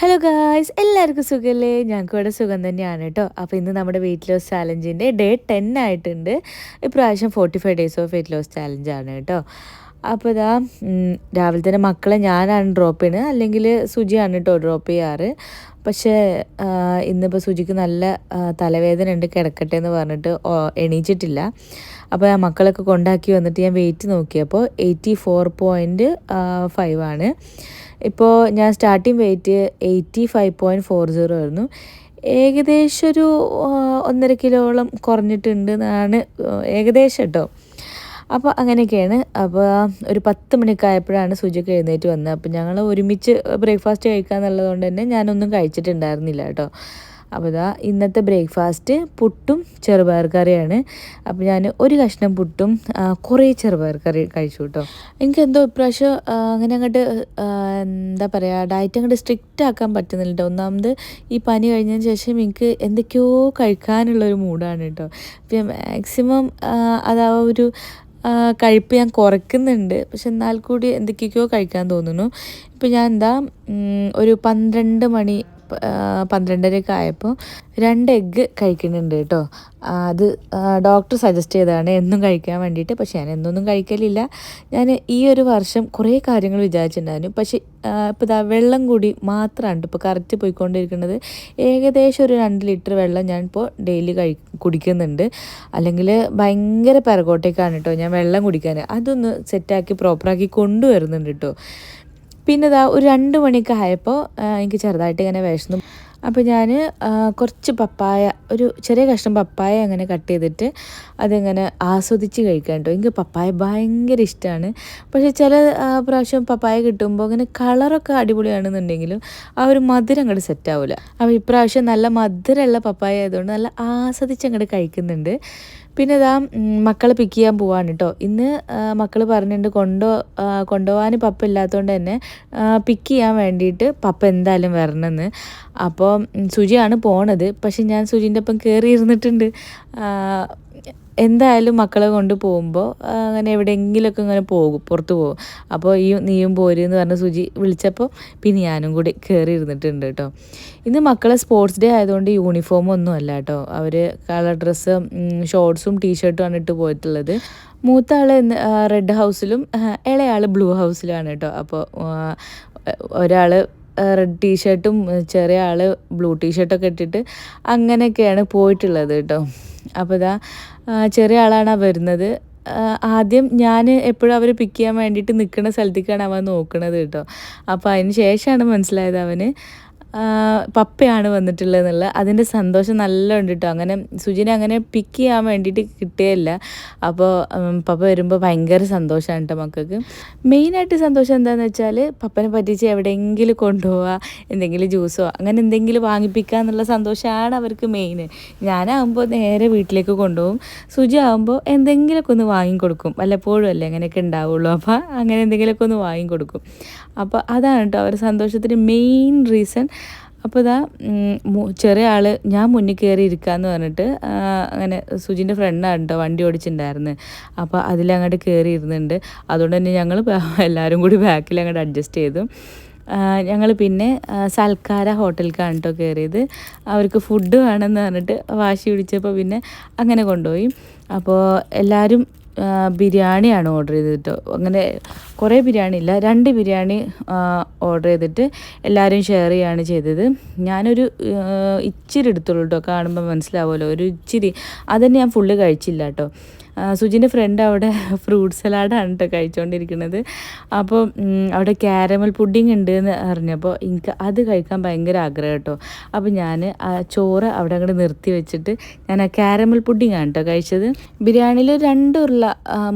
Hello guys, എല്ലാവർക്കും സുഖമല്ലേ? ഞങ്ങൾക്ക് ഇവിടെ സുഖം തന്നെയാണ് കേട്ടോ. അപ്പോൾ ഇന്ന് നമ്മുടെ വെയിറ്റ് ലോസ് ചാലഞ്ചിൻ്റെ ഡേ 10 ആയിട്ടുണ്ട്. ഇപ്രാവശ്യം 45 ഡേയ്സ് ഓഫ് വെയിറ്റ് ലോസ് ചാലഞ്ചാണ് കേട്ടോ. അപ്പോൾ ഇതാ രാവിലെ തന്നെ മക്കളെ ഞാനാണ് ഡ്രോപ്പ് ചെയ്യുന്നത്, അല്ലെങ്കിൽ സുജിയാണ് കേട്ടോ ഡ്രോപ്പ് ചെയ്യാറ്. പക്ഷേ ഇന്നിപ്പോൾ സുജിക്ക് നല്ല തലവേദന ഉണ്ട്, കിടക്കട്ടെ എന്ന് പറഞ്ഞിട്ട് എണീച്ചിട്ടില്ല. അപ്പോൾ ആ മക്കളൊക്കെ കൊണ്ടാക്കി വന്നിട്ട് ഞാൻ വെയിറ്റ് നോക്കിയപ്പോൾ 84.5 ആണ്. ഇപ്പോൾ ഞാൻ സ്റ്റാർട്ടിങ് വെയിറ്റ് 85.40 ആയിരുന്നു. ഏകദേശം ഒരു 1.5 കിലോളം കുറഞ്ഞിട്ടുണ്ട് എന്നാണ് ഏകദേശം കേട്ടോ. അപ്പോൾ അങ്ങനെയൊക്കെയാണ്. അപ്പോൾ ഒരു 10 മണിയൊക്കെ ആയപ്പോഴാണ് സുജിക്ക് എഴുന്നേറ്റ് വന്നത്. അപ്പോൾ ഞങ്ങൾ ഒരുമിച്ച് ബ്രേക്ക്ഫാസ്റ്റ് കഴിക്കാമെന്നുള്ളത് തന്നെ ഞാനൊന്നും കഴിച്ചിട്ടുണ്ടായിരുന്നില്ല കേട്ടോ. അപ്പോൾ ഇതാ ഇന്നത്തെ ബ്രേക്ക്ഫാസ്റ്റ് പുട്ടും ചെറുപയർ കറിയാണ്. അപ്പോൾ ഞാൻ ഒരു കഷ്ണം പുട്ടും കുറേ ചെറുപയർ കറി കഴിച്ചു കേട്ടോ. എനിക്കെന്തോ ഇപ്രാവശ്യം അങ്ങനെ അങ്ങോട്ട് എന്താ പറയുക, ഡയറ്റ് അങ്ങോട്ട് സ്ട്രിക്റ്റ് ആക്കാൻ പറ്റുന്നില്ല കേട്ടോ. ഒന്നാമത് ഈ പനി കഴിഞ്ഞതിന് ശേഷം എനിക്ക് എന്തൊക്കെയോ കഴിക്കാനുള്ളൊരു മൂഡാണ് കേട്ടോ. അപ്പം മാക്സിമം അതാ ഒരു കഴിപ്പ് ഞാൻ കുറയ്ക്കുന്നുണ്ട്. പക്ഷെ എന്നാൽ കൂടി എന്തൊക്കെയൊക്കെയോ കഴിക്കാൻ തോന്നുന്നു. ഇപ്പോൾ ഞാൻ ഒരു 12 മണി 12:30 ആയപ്പോൾ 2 എഗ്ഗ് കഴിക്കുന്നുണ്ട് കേട്ടോ. അത് ഡോക്ടർ സജസ്റ്റ് ചെയ്തതാണ് എന്നും കഴിക്കാൻ വേണ്ടിയിട്ട്. പക്ഷേ ഞാൻ എന്നൊന്നും കഴിക്കലില്ല. ഞാൻ ഈ ഒരു വർഷം കുറേ കാര്യങ്ങൾ വിചാരിച്ചിട്ടുണ്ടായിരുന്നു. പക്ഷേ ഇപ്പോൾ ഇതാ വെള്ളം കൂടി മാത്രമാണ് ഇപ്പോൾ കറക്റ്റ് പോയിക്കൊണ്ടിരിക്കുന്നത്. ഏകദേശം ഒരു 2 ലിറ്റർ വെള്ളം ഞാനിപ്പോൾ ഡെയിലി കുടിക്കുന്നുണ്ട്. അല്ലെങ്കിൽ ഭയങ്കര പിറകോട്ടേക്കാണ് കേട്ടോ ഞാൻ വെള്ളം കുടിക്കാൻ. അതൊന്ന് സെറ്റാക്കി പ്രോപ്പറാക്കി കൊണ്ടുവരുന്നുണ്ട് കേട്ടോ. പിന്നെ ഒരു 2 മണിയൊക്കെ ആയപ്പോൾ എനിക്ക് ചെറുതായിട്ട് ഇങ്ങനെ വിശന്നു. അപ്പോൾ ഞാൻ കുറച്ച് പപ്പായ, ഒരു ചെറിയ കഷ്ണം പപ്പായ അങ്ങനെ കട്ട് ചെയ്തിട്ട് അതിങ്ങനെ ആസ്വദിച്ച് കഴിക്കാൻ കേട്ടോ. എനിക്ക് പപ്പായ ഭയങ്കര ഇഷ്ടമാണ്. പക്ഷേ ചില പ്രാവശ്യം പപ്പായ കിട്ടുമ്പോൾ അങ്ങനെ കളറൊക്കെ അടിപൊളിയാണെന്നുണ്ടെങ്കിലും ആ ഒരു മധുരം അങ്ങോട്ട് സെറ്റാവില്ല. അപ്പോൾ ഇപ്രാവശ്യം നല്ല മധുരമുള്ള പപ്പായ ആയതുകൊണ്ട് നല്ല ആസ്വദിച്ച് അങ്ങോട്ട് കഴിക്കുന്നുണ്ട്. പിന്നെ മക്കളെ പിക്ക് ചെയ്യാൻ പോവാണ് കേട്ടോ. ഇന്ന് മക്കൾ പറഞ്ഞിട്ടുണ്ട് കൊണ്ടുപോകാൻ പപ്പ ഇല്ലാത്തതുകൊണ്ട് തന്നെ പിക്ക് ചെയ്യാൻ വേണ്ടിയിട്ട് പപ്പ എന്തായാലും വരണമെന്ന്. അപ്പോൾ സുജിയാണ് പോണത്. പക്ഷെ ഞാൻ സുജിൻ്റെ ഒപ്പം കയറി ഇരുന്നിട്ടുണ്ട്. എന്തായാലും മക്കളെ കൊണ്ട് പോകുമ്പോൾ അങ്ങനെ എവിടെയെങ്കിലുമൊക്കെ ഇങ്ങനെ പുറത്ത് പോകും. അപ്പോൾ നീയും പോരെന്ന് പറഞ്ഞ് സുജി വിളിച്ചപ്പോൾ പിന്നെ ഞാനും കൂടി കയറി ഇരുന്നിട്ടുണ്ട് കേട്ടോ. ഇന്ന് മക്കളെ സ്പോർട്സ് ഡേ ആയതുകൊണ്ട് യൂണിഫോമൊന്നും അല്ല കേട്ടോ. അവർ കളർ ഡ്രസ്സ് ഷോർട്ട്സും ടീഷർട്ടും ഇട്ട് പോയിട്ടുള്ളത്. മൂത്ത ആൾ റെഡ് ഹൗസിലും ഇളയാൾ ബ്ലൂ ഹൗസിലുമാണ് കേട്ടോ. അപ്പോൾ ഒരാൾ റെഡ് ടീഷർട്ടും ചെറിയ ആൾ ബ്ലൂ ടീഷർട്ടൊക്കെ ഇട്ടിട്ട് അങ്ങനെയൊക്കെയാണ് പോയിട്ടുള്ളത് കേട്ടോ. അപ്പോൾ ചെറിയ ആളാണ് വരുന്നത്. ആദ്യം ഞാൻ എപ്പോഴും അവർ പിക്ക് ചെയ്യാൻ വേണ്ടിയിട്ട് നിൽക്കുന്ന സ്ഥലത്തേക്കാണ് അവൻ നോക്കുന്നത് കേട്ടോ. അപ്പോൾ അതിന് ശേഷമാണ് മനസ്സിലായത് അവന് പപ്പയാണ് വന്നിട്ടുള്ളതെന്നുള്ള. അതിൻ്റെ സന്തോഷം നല്ല ഉണ്ട് കേട്ടോ. അങ്ങനെ സുജിനെ അങ്ങനെ പിക്ക് ചെയ്യാൻ വേണ്ടിയിട്ട് കിട്ടുകയില്ല. അപ്പോൾ പപ്പ വരുമ്പോൾ ഭയങ്കര സന്തോഷമാണ് കേട്ടോ മക്കൾക്ക്. മെയിനായിട്ട് സന്തോഷം എന്താണെന്ന് വെച്ചാൽ പപ്പനെ പറ്റിച്ച് എവിടെയെങ്കിലും കൊണ്ടുപോവുക, എന്തെങ്കിലും ജ്യൂസോ അങ്ങനെ എന്തെങ്കിലും വാങ്ങിപ്പിക്കുക എന്നുള്ള സന്തോഷമാണ് അവർക്ക് മെയിൻ. ഞാനാകുമ്പോൾ നേരെ വീട്ടിലേക്ക് കൊണ്ടുപോകും. സുജി ആകുമ്പോൾ എന്തെങ്കിലുമൊക്കെ ഒന്ന് വാങ്ങിക്കൊടുക്കും. വല്ലപ്പോഴും അല്ലേ അങ്ങനെയൊക്കെ ഉണ്ടാവുള്ളൂ. അപ്പോൾ അങ്ങനെ എന്തെങ്കിലുമൊക്കെ ഒന്ന് വാങ്ങിക്കൊടുക്കും. അപ്പോൾ അതാണ് കേട്ടോ അവരുടെ സന്തോഷത്തിന് മെയിൻ റീസൺ. അപ്പോൾ ചെറിയ ആൾ ഞാൻ മുന്നിൽ കയറി ഇരിക്കാമെന്ന് പറഞ്ഞിട്ട് അങ്ങനെ സുജിൻ്റെ ഫ്രണ്ടാണ് കേട്ടോ വണ്ടി ഓടിച്ചിട്ടുണ്ടായിരുന്നു. അപ്പോൾ അതിലങ്ങോട്ട് കയറി ഇരുന്നുണ്ട്. അതുകൊണ്ട് തന്നെ ഞങ്ങൾ എല്ലാവരും കൂടി ബാക്കിൽ അങ്ങോട്ട് അഡ്ജസ്റ്റ് ചെയ്തു. ഞങ്ങൾ പിന്നെ സൽക്കാര ഹോട്ടലിലേക്കാണ് കേട്ടോ കയറിയത്. അവർക്ക് ഫുഡ് വേണമെന്ന് പറഞ്ഞിട്ട് വാശി പിടിച്ചപ്പോൾ പിന്നെ അങ്ങനെ കൊണ്ടുപോയി. അപ്പോൾ എല്ലാവരും ബിരിയാണിയാണ് ഓർഡർ ചെയ്തത് കേട്ടോ. അങ്ങനെ കുറേ ബിരിയാണി ഇല്ല, 2 ബിരിയാണി ഓർഡർ ചെയ്തിട്ട് എല്ലാവരും ഷെയർ ചെയ്യുകയാണ് ചെയ്തത്. ഞാനൊരു ഇച്ചിരി എടുത്തുള്ളൂ കേട്ടോ. കാണുമ്പോൾ മനസ്സിലാവുമല്ലോ, ഒരു ഇച്ചിരി. അതന്നെ ഞാൻ ഫുള്ള് കഴിച്ചില്ല കേട്ടോ. സുജിൻ്റെ ഫ്രണ്ട് അവിടെ ഫ്രൂട്ട് സലാഡാണ് കേട്ടോ കഴിച്ചുകൊണ്ടിരിക്കുന്നത്. അപ്പോൾ അവിടെ കാരമൽ പുഡിങ് ഉണ്ട് എന്ന് അറിഞ്ഞപ്പോൾ എനിക്ക് അത് കഴിക്കാൻ ഭയങ്കര ആഗ്രഹം കേട്ടോ. അപ്പോൾ ഞാൻ ചോറ് അവിടെ അങ്ങോട്ട് നിർത്തി വെച്ചിട്ട് ഞാൻ ആ കാരമൽ പുഡിങ്ങാണ് കേട്ടോ കഴിച്ചത്. ബിരിയാണിയിൽ 2 ഉരുള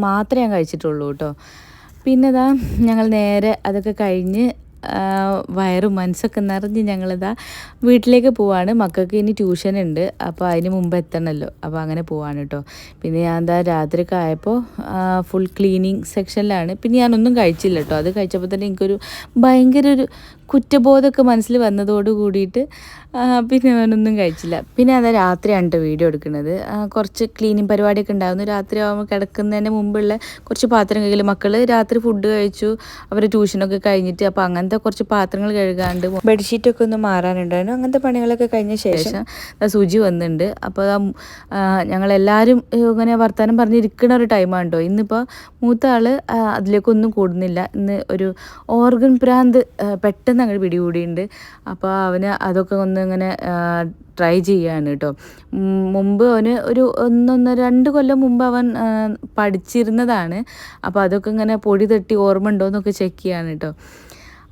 മാത്രമേ ഞാൻ കഴിച്ചിട്ടുള്ളൂ കേട്ടോ. പിന്നെ ഞങ്ങൾ നേരെ അതൊക്കെ കഴിഞ്ഞ് വയറും മനസ്സൊക്കെ നിറഞ്ഞ് ഞങ്ങളിതാ വീട്ടിലേക്ക് പോവാണ്. മക്കൾക്ക് ഇനി ട്യൂഷൻ ഉണ്ട്. അപ്പോൾ അതിന് മുമ്പ് എത്തണമല്ലോ. അപ്പോൾ അങ്ങനെ പോവാണ് കേട്ടോ. പിന്നെ ഞാൻ രാത്രിയൊക്കെ ആയപ്പോൾ ഫുൾ ക്ലീനിങ് സെക്ഷനിലാണ്. പിന്നെ ഞാനൊന്നും കഴിച്ചില്ല കേട്ടോ. അത് കഴിച്ചപ്പോൾ തന്നെ എനിക്കൊരു ഭയങ്കര ഒരു കുറ്റബോധമൊക്കെ മനസ്സിൽ വന്നതോട് കൂടിയിട്ട് പിന്നെ അവനൊന്നും കഴിച്ചില്ല. പിന്നെ അതാ രാത്രിയാണ് കേട്ടോ വീഡിയോ എടുക്കുന്നത്. കുറച്ച് ക്ലീനിങ് പരിപാടിയൊക്കെ ഉണ്ടായിരുന്നു. രാത്രി ആകുമ്പോൾ കിടക്കുന്നതിന് മുമ്പുള്ള കുറച്ച് പാത്രം കഴുകൽ. മക്കൾ രാത്രി ഫുഡ് കഴിച്ചു, അവർ ട്യൂഷനൊക്കെ കഴിഞ്ഞിട്ട് അപ്പോൾ അങ്ങനത്തെ കുറച്ച് പാത്രങ്ങൾ കഴുകാണ്ട് ബെഡ്ഷീറ്റൊക്കെ ഒന്ന് മാറാനുണ്ടായിരുന്നു. അങ്ങനത്തെ പണികളൊക്കെ കഴിഞ്ഞ ശേഷം സുജി വന്നിട്ടുണ്ട്. അപ്പോൾ ഞങ്ങളെല്ലാവരും ഇങ്ങനെ വർത്തമാനം പറഞ്ഞിരിക്കുന്ന ഒരു ടൈമാണ് കേട്ടോ. ഇന്നിപ്പോൾ മൂത്ത ആൾ അതിലേക്കൊന്നും കൂടുന്നില്ല. ഇന്ന് ഒരു ഓർഗൻ ഭ്രാന്ത് പെട്ടെന്ന് അങ്ങോട്ട് പിടികൂടിയുണ്ട്. അപ്പോൾ അവന് അതൊക്കെ ഒന്ന് ഇങ്ങനെ ട്രൈ ചെയ്യാണ് കേട്ടോ. മുമ്പ് അവന് ഒരു 2 കൊല്ലം മുമ്പ് അവൻ പഠിച്ചിരുന്നതാണ്. അപ്പോൾ അതൊക്കെ ഇങ്ങനെ പൊടി തട്ടി ഓർമ്മ ഉണ്ടോയെന്നൊക്കെ ചെക്ക് ചെയ്യാണ് കേട്ടോ.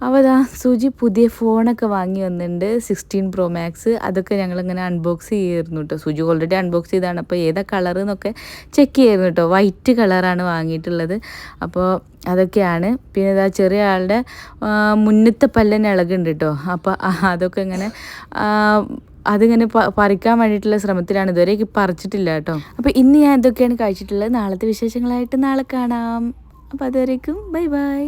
അപ്പോൾ അതാ സുജി പുതിയ ഫോണൊക്കെ വാങ്ങി വന്നിട്ടുണ്ട്, 16 Pro Max. അതൊക്കെ ഞങ്ങളിങ്ങനെ അൺബോക്സ് ചെയ്യായിരുന്നു കേട്ടോ. സുജി ഓൾറെഡി അൺബോക്സ് ചെയ്താണ്. അപ്പോൾ ഏതാ കളർ എന്നൊക്കെ ചെക്ക് ചെയ്യായിരുന്നു കേട്ടോ. വൈറ്റ് കളറാണ് വാങ്ങിയിട്ടുള്ളത്. അപ്പോൾ അതൊക്കെയാണ്. പിന്നെ ഇതാ ചെറിയ ആളുടെ മുന്നത്തെ പല്ലിന് ഇളകുണ്ട് കേട്ടോ. അപ്പോൾ അതൊക്കെ ഇങ്ങനെ അതിങ്ങനെ പറിക്കാൻ വേണ്ടിയിട്ടുള്ള ശ്രമത്തിലാണ്. ഇതുവരെ പറിച്ചിട്ടില്ല കേട്ടോ. അപ്പോൾ ഇന്ന് ഞാൻ ഇതൊക്കെയാണ് കഴിച്ചിട്ടുള്ളത്. നാളത്തെ വിശേഷങ്ങളായിട്ട് നാളെ കാണാം. അപ്പോൾ അതുവരേക്കും ബൈ ബൈ.